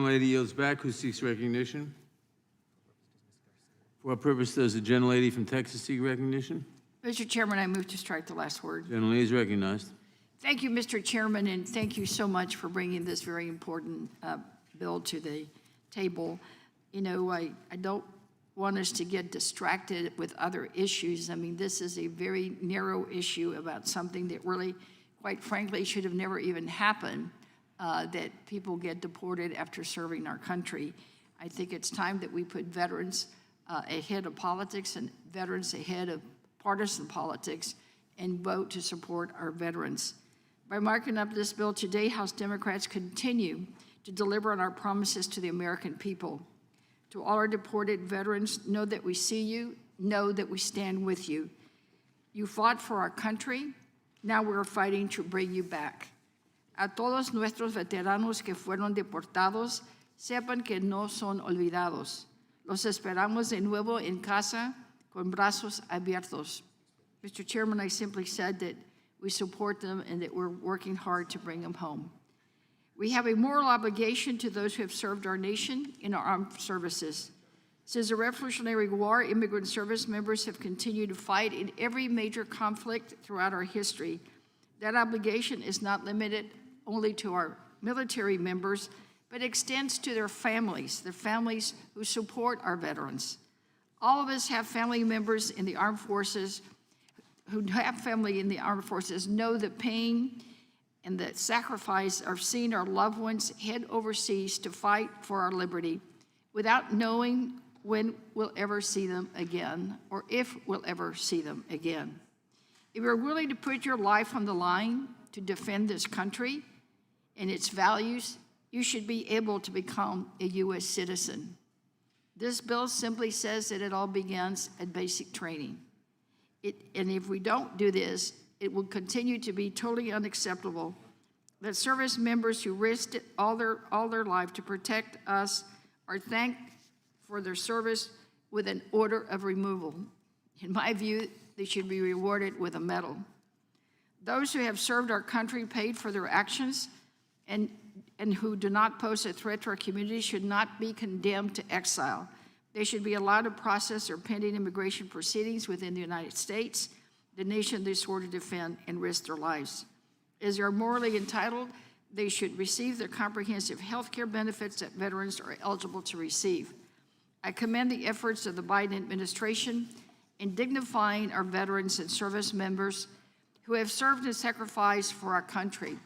Lady yields back. Who seeks recognition? For what purpose does the gentlelady from Texas seek recognition? Mr. Chairman, I move to strike the last word. Gentlelady is recognized. Thank you, Mr. Chairman, and thank you so much for bringing this very important bill to the table. You know, I don't want us to get distracted with other issues. I mean, this is a very narrow issue about something that really, quite frankly, should have never even happened, that people get deported after serving our country. I think it's time that we put veterans ahead of politics and veterans ahead of partisan politics and vote to support our veterans. By marking up this bill today, House Democrats continue to deliver on our promises to the American people. To all our deported veterans, know that we see you, know that we stand with you. You fought for our country, now we're fighting to bring you back. A todos nuestros veteranos que fueron deportados, sepan que no son olvidados. Los esperamos de nuevo en casa con brazos abiertos. Mr. Chairman, I simply said that we support them and that we're working hard to bring them home. We have a moral obligation to those who have served our nation in our armed services. Since the Revolutionary War, immigrant service members have continued to fight in every major conflict throughout our history. That obligation is not limited only to our military members, but extends to their families who support our veterans. All of us have family members in the armed forces who have family in the armed forces know the pain and the sacrifice of seeing our loved ones head overseas to fight for our liberty without knowing when we'll ever see them again or if we'll ever see them again. If you're willing to put your life on the line to defend this country and its values, you should be able to become a U.S. citizen. This bill simply says that it all begins at basic training. And if we don't do this, it will continue to be totally unacceptable that service members who risked all their life to protect us are thanked for their service with an order of removal. In my view, they should be rewarded with a medal. Those who have served our country, paid for their actions, and who do not pose a threat to our community should not be condemned to exile. They should be allowed to process their pending immigration proceedings within the United States, the nation they swore to defend and risk their lives. As they are morally entitled, they should receive the comprehensive health care benefits that veterans are eligible to receive. I commend the efforts of the Biden administration in dignifying our veterans and service members who have served and sacrificed for our country.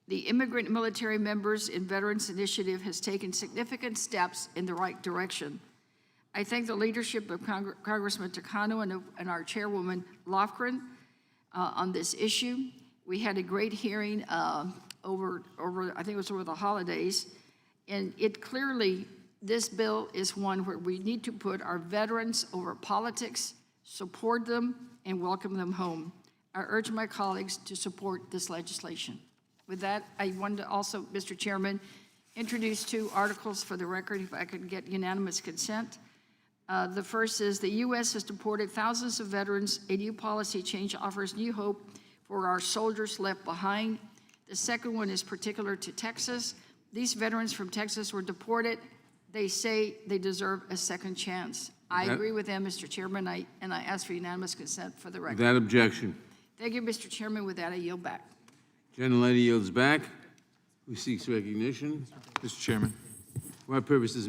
The Immigrant Military Members in Veterans Initiative has taken significant steps in the right direction. I thank the leadership of Congressman Takano and our chairwoman Lofgren on this issue. We had a great hearing over I think it was over the holidays, and it clearly, this bill is one where we need to put our veterans over politics, support them, and welcome them home. I urge my colleagues to support this legislation. With that, I wanted to also, Mr. Chairman, introduce two articles for the record, if I could get unanimous consent. The first is the U.S. has deported thousands of veterans. A new policy change offers new hope for our soldiers left behind. The second one is particular to Texas. These veterans from Texas were deported. They say they deserve a second chance. I agree with them, Mr. Chairman, and I ask for unanimous consent for the record. Without objection. Thank you, Mr. Chairman. With that, I yield back. Gentlelady yields back. Who seeks recognition? Mr. Chairman. For what purpose does